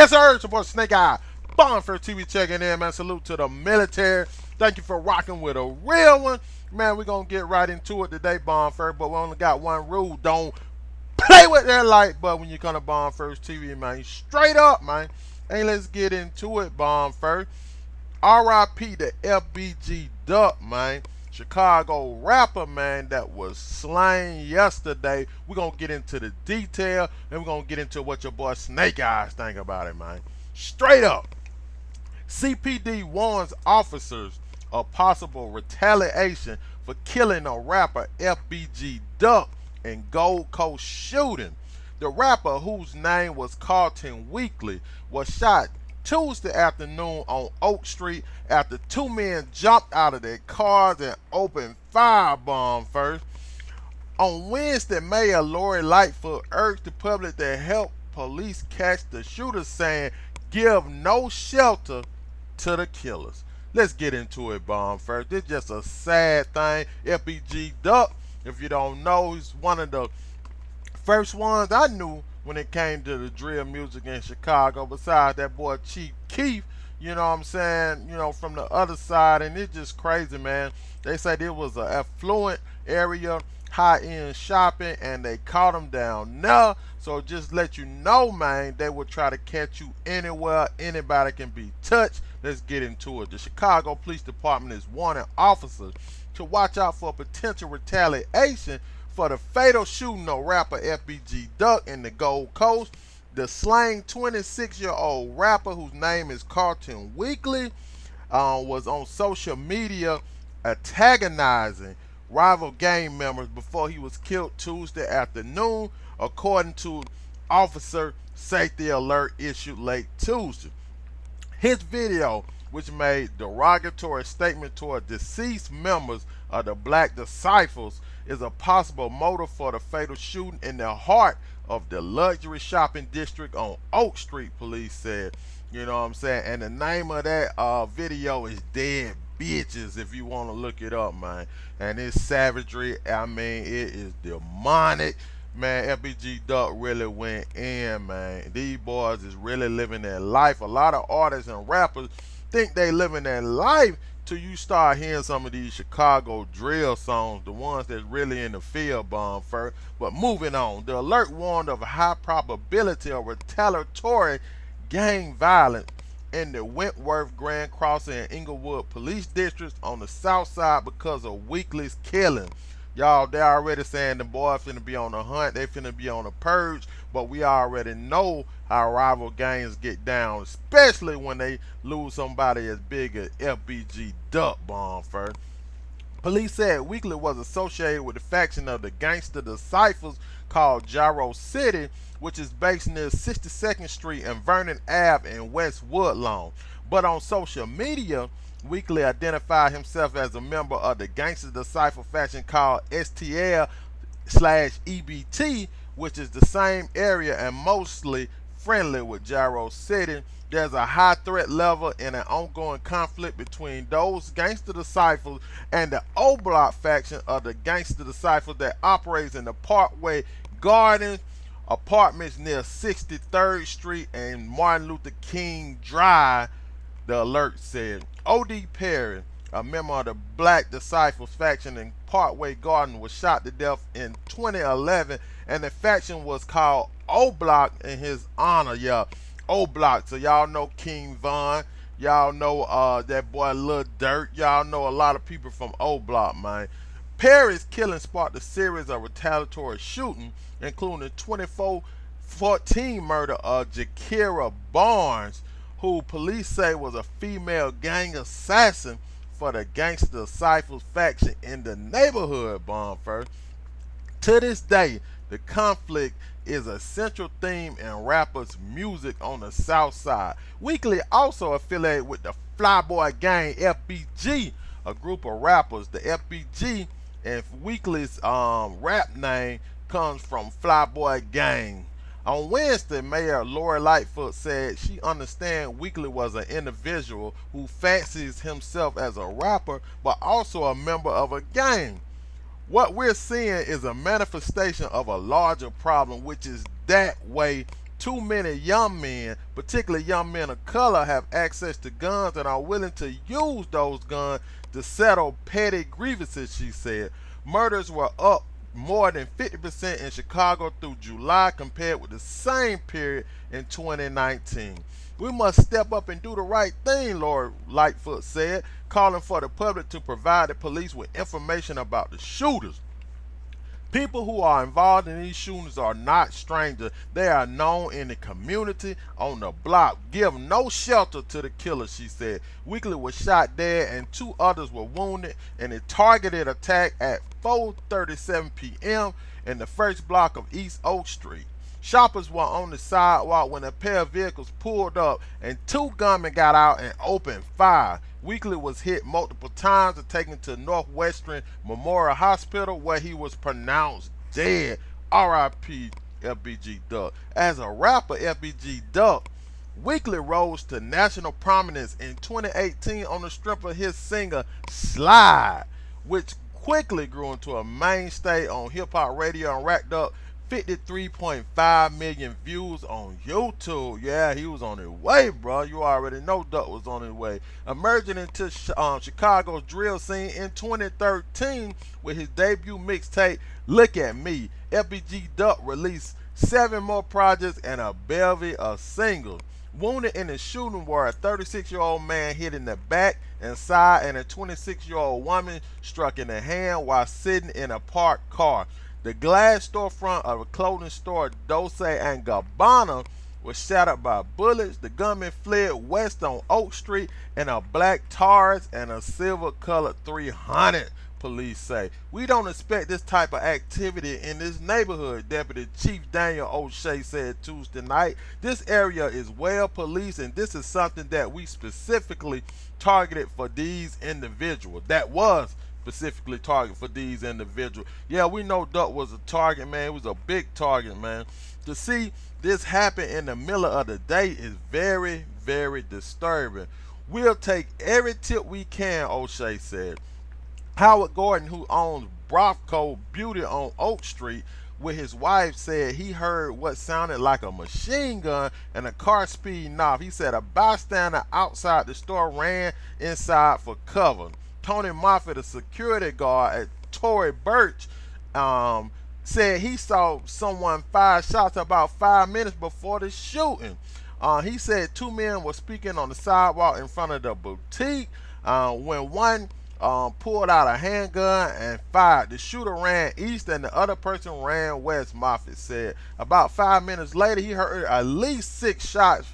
Yes, sir. It's your boy Snake Eye. Bonfire TV checking in, man. Salute to the military. Thank you for rocking with a real one. Man, we're going to get right into it today, Bonfire, but we only got one rule. Don't play with that light, but when you come to Bonfire TV, man, straight up, man. Hey, let's get into it, Bonfire. RIP to FBG Duck, man. Chicago rapper, man, that was slain yesterday. We're going to get into the detail, and we're going to get into what your boy Snake Eyes think about it, man. Straight up. CPD warns officers of possible retaliation for killing a rapper FBG Duck in Gold Coast shooting. The rapper, whose name was Carlton Weekly, was shot Tuesday afternoon on Oak Street after two men jumped out of their cars and opened firebomb first. On Wednesday, Mayor Lori Lightfoot urged the public to help police catch the shooters, saying, "Give no shelter to the killers." Let's get into it, Bomb first. This is just a sad thing. FBG Duck, if you don't know, he's one of the first ones I knew when it came to the drill music in Chicago, besides that boy Chief Keef, you know what I'm saying, you know, from the other side. And it's just crazy, man. They said it was an affluent area, high-end shopping, and they caught him down there. So just let you know, man, they will try to catch you anywhere. Anybody can be touched. Let's get into it. The Chicago Police Department is warning officers to watch out for potential retaliation for the fatal shooting of rapper FBG Duck in the Gold Coast. The slain 26-year-old rapper, whose name is Carlton Weekly, was on social media antagonizing rival gang members before he was killed Tuesday afternoon, according to Officer Safety Alert issued late Tuesday. His video, which made derogatory statement toward deceased members of the Black Disciples, is a possible motive for the fatal shooting in the heart of the luxury shopping district on Oak Street, police said. You know what I'm saying? And the name of that video is Dead Bitches, if you want to look it up, man. And it's savagery. I mean, it is demonic. Man, FBG Duck really went in, man. These boys is really living their life. A lot of artists and rappers think they living their life till you start hearing some of these Chicago drill songs, the ones that's really in the field, bomb first. But moving on, the alert warned of a high probability of retaliatory gang violence in the Wentworth, Grand Crossing, and Inglewood police districts on the south side because of Weekly's killing. Y'all, they already saying the boy finna be on the hunt, they finna be on the purge, but we already know how rival gangs get down, especially when they lose somebody as big as FBG Duck, bomb first. Police said Weekly was associated with the faction of the gangster disciples called Gyro City, which is based near 62nd Street and Vernon Ave in West Woodlawn. But on social media, Weekly identified himself as a member of the gangster disciple faction called STL/EBT, which is the same area and mostly friendly with Gyro City. There's a high threat level and an ongoing conflict between those gangster disciples and the O Block faction of the gangster disciples that operates in the Parkway Gardens apartments near 63rd Street and Martin Luther King Drive, the alert said. O.D. Perry, a member of the Black Disciples faction in Parkway Garden, was shot to death in 2011, and the faction was called O Block in his honor. Yeah, O Block. So y'all know King Von, y'all know that boy Lil Dirt, y'all know a lot of people from O Block, man. Perry's killing sparked a series of retaliatory shooting, including the 2014 murder of Jakira Barnes, who police say was a female gang assassin for the gangster disciples faction in the neighborhood, bomb first. To this day, the conflict is a central theme in rappers' music on the south side. Weekly also affiliated with the Flyboy gang FBG, a group of rappers. The FBG and Weekly's rap name comes from Flyboy gang. On Wednesday, Mayor Lori Lightfoot said she understands Weekly was an individual who fancies himself as a rapper, but also a member of a gang. What we're seeing is a manifestation of a larger problem, which is that way Too many young men, particularly young men of color, have access to guns and are willing to use those guns to settle petty grievances, she said. Murders were up more than 50% in Chicago through July compared with the same period in 2019. We must step up and do the right thing, Lord Lightfoot said, calling for the public to provide the police with information about the shooters. People who are involved in these shootings are not strangers. They are known in the community, on the block. Give no shelter to the killer, she said. Weekly was shot dead and 2 others were wounded in a targeted attack at 4:37 p.m. in the first block of East Oak Street. Shoppers were on the sidewalk when a pair of vehicles pulled up and 2 gunmen got out and opened fire. Weekly was hit multiple times and taken to Northwestern Memorial Hospital where he was pronounced dead. R.I.P. FBG Duck. As a rapper, FBG Duck Weekly rose to national prominence in 2018 on the strength of his singer Slide, which quickly grew into a mainstay on hip-hop radio and racked up 53.5 million views on YouTube. Yeah, he was on his way, bro. You already know Duck was on his way. Emerging into Chicago's drill scene in 2013 with his debut mixtape, Look at Me. FBG Duck released 7 more projects and a bevy of singles. Wounded in the shooting were a 36-year-old man hit in the back and side and a 26-year-old woman struck in the hand while sitting in a parked car. The glass storefront of a clothing store, Dolce & Gabbana, was shattered by bullets. The gunman fled west on Oak Street in a black Taurus and a silver-colored 300, police say. We don't expect this type of activity in this neighborhood, Deputy Chief Daniel O'Shea said Tuesday night. This area is well policed, and this is something that we specifically targeted for these individuals. That was specifically target for these individuals. Yeah, we know Duck was a target, man. It was a big target, man. To see this happen in the middle of the day is very, very disturbing. We'll take every tip we can, O'Shea said. Howard Gordon, who owns Brofco Beauty on Oak Street, with his wife, said he heard what sounded like a machine gun and a car speeding off. He said a bystander outside the store ran inside for cover. Tony Moffitt, a security guard at Tory Burch, said he saw someone fire shots about 5 minutes before the shooting. He said 2 men were speaking on the sidewalk in front of the boutique when one pulled out a handgun and fired. The shooter ran east and the other person ran west, Moffitt said. About 5 minutes later, he heard at least 6 shots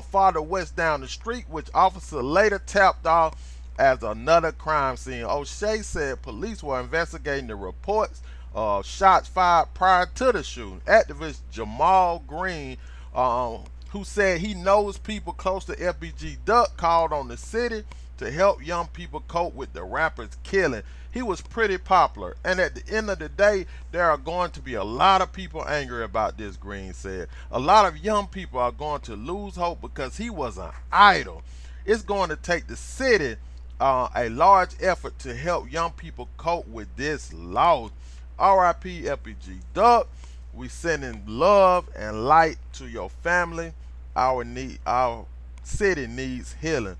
farther west down the street, which officer later tapped off as another crime scene. O'Shea said police were investigating the reports of shots fired prior to the shooting. Activist Jamal Green, who said he knows people close to FBG Duck, called on the city to help young people cope with the rapper's killing. He was pretty popular, and at the end of the day, there are going to be a lot of people angry about this, Green said. A lot of young people are going to lose hope because he was an idol. It's going to take the city a large effort to help young people cope with this loss. R.I.P. FBG Duck. We sending love and light to your family. Our city needs healing.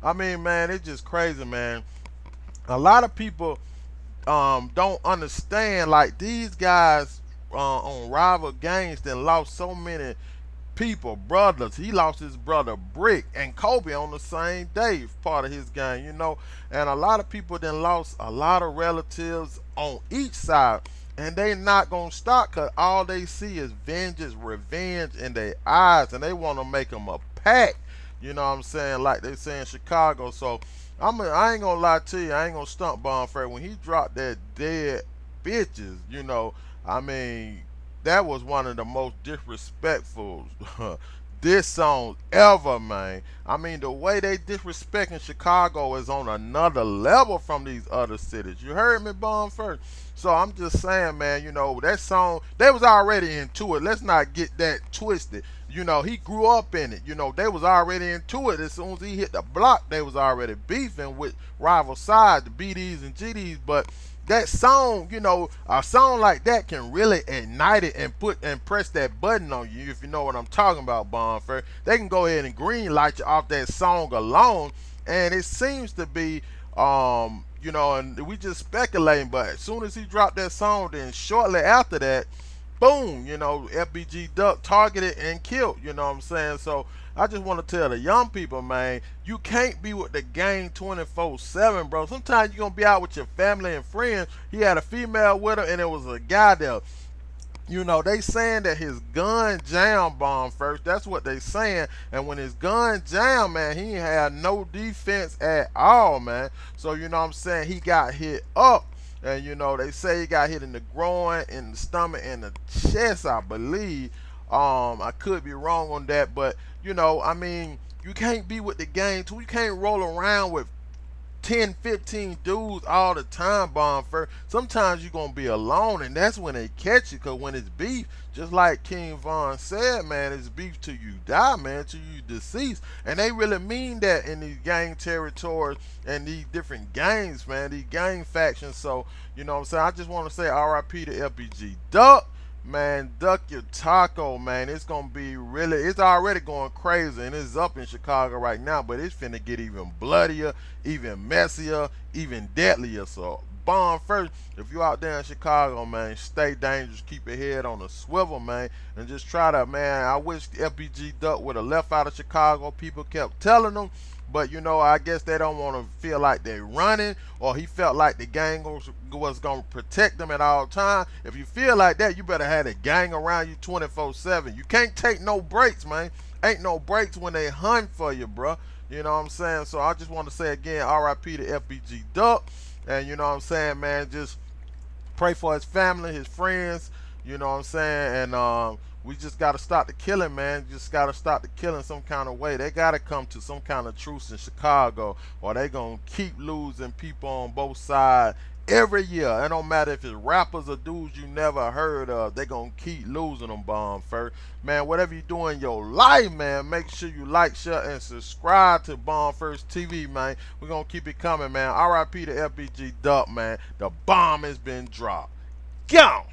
I mean, man, it's just crazy, man. A lot of people don't understand, like, these guys on rival gangs that lost so many people, brothers. He lost his brother Brick and Kobe on the same day, part of his gang, you know. And a lot of people then lost a lot of relatives on each side, and they not gonna stop because all they see is vengeance, revenge in their eyes, and they want to make them a pack. You know what I'm saying? Like they say in Chicago. So I ain't gonna lie to you. I ain't gonna stunt Bonfair when he dropped that dead bitches. You know, I mean, that was one of the most disrespectful diss songs ever, man. I mean, the way they disrespecting Chicago is on another level from these other cities. You heard me, Bonfair? So I'm just saying, man, you know, that song, they was already into it. Let's not get that twisted. You know, he grew up in it. You know, they was already into it. As soon as he hit the block, they was already beefing with rival sides, the BDs and GDs. But that song, you know, a song like that can really ignite it and put and press that button on you, if you know what I'm talking about, Bonfair. They can go ahead and green light you off that song alone, and it seems to be, you know, and we just speculating, but as soon as he dropped that song, then shortly after that, boom, you know, FBG Duck targeted and killed, you know what I'm saying? So I just want to tell the young people, man, you can't be with the gang 24/7, bro. Sometimes you're going to be out with your family and friends. He had a female with him, and it was a guy there. You know, they saying that his gun jammed bomb first. That's what they saying. And when his gun jammed, man, he had no defense at all, man. So, you know what I'm saying? He got hit up. And, you know, they say he got hit in the groin, in the stomach, and the chest, I believe. I could be wrong on that. But, you know, I mean, you can't be with the gang, too. You can't roll around with 10, 15 dudes all the time, Bonfer. Sometimes you're going to be alone, and that's when they catch you, because when it's beef, just like King Von said, man, it's beef till you die, man, till you deceased. And they really mean that in these gang territories and these different gangs, man, these gang factions. So, you know what I'm saying? I just want to say RIP to FBG Duck. Man, duck your taco, man. It's gonna be really, it's already going crazy, and it's up in Chicago right now, but it's finna get even bloodier, even messier, even deadlier. So bomb first, if you out there in Chicago, man, stay dangerous, keep your head on a swivel, man, and just try to, man, I wish FBG Duck would have left out of Chicago. People kept telling them, but you know, I guess they don't want to feel like they're running, or he felt like the gang was going to protect them at all times. If you feel like that, you better have a gang around you 24/7. You can't take no breaks, man. Ain't no breaks when they hunt for you, bruh. You know what I'm saying? So I just want to say again, RIP to FBG Duck. And you know what I'm saying, man, just pray for his family, his friends, you know what I'm saying? And we just got to stop the killing, man. Just got to stop the killing some kind of way. They got to come to some kind of truce in Chicago, or they going to keep losing people on both sides every year. It don't matter if it's rappers or dudes you never heard of. They going to keep losing them, Bomb First. Man, whatever you do in your life, man, make sure you like, share, and subscribe to Bomb First TV, man. We're going to keep it coming, man. RIP to FBG Duck, man. The bomb has been dropped. Gone.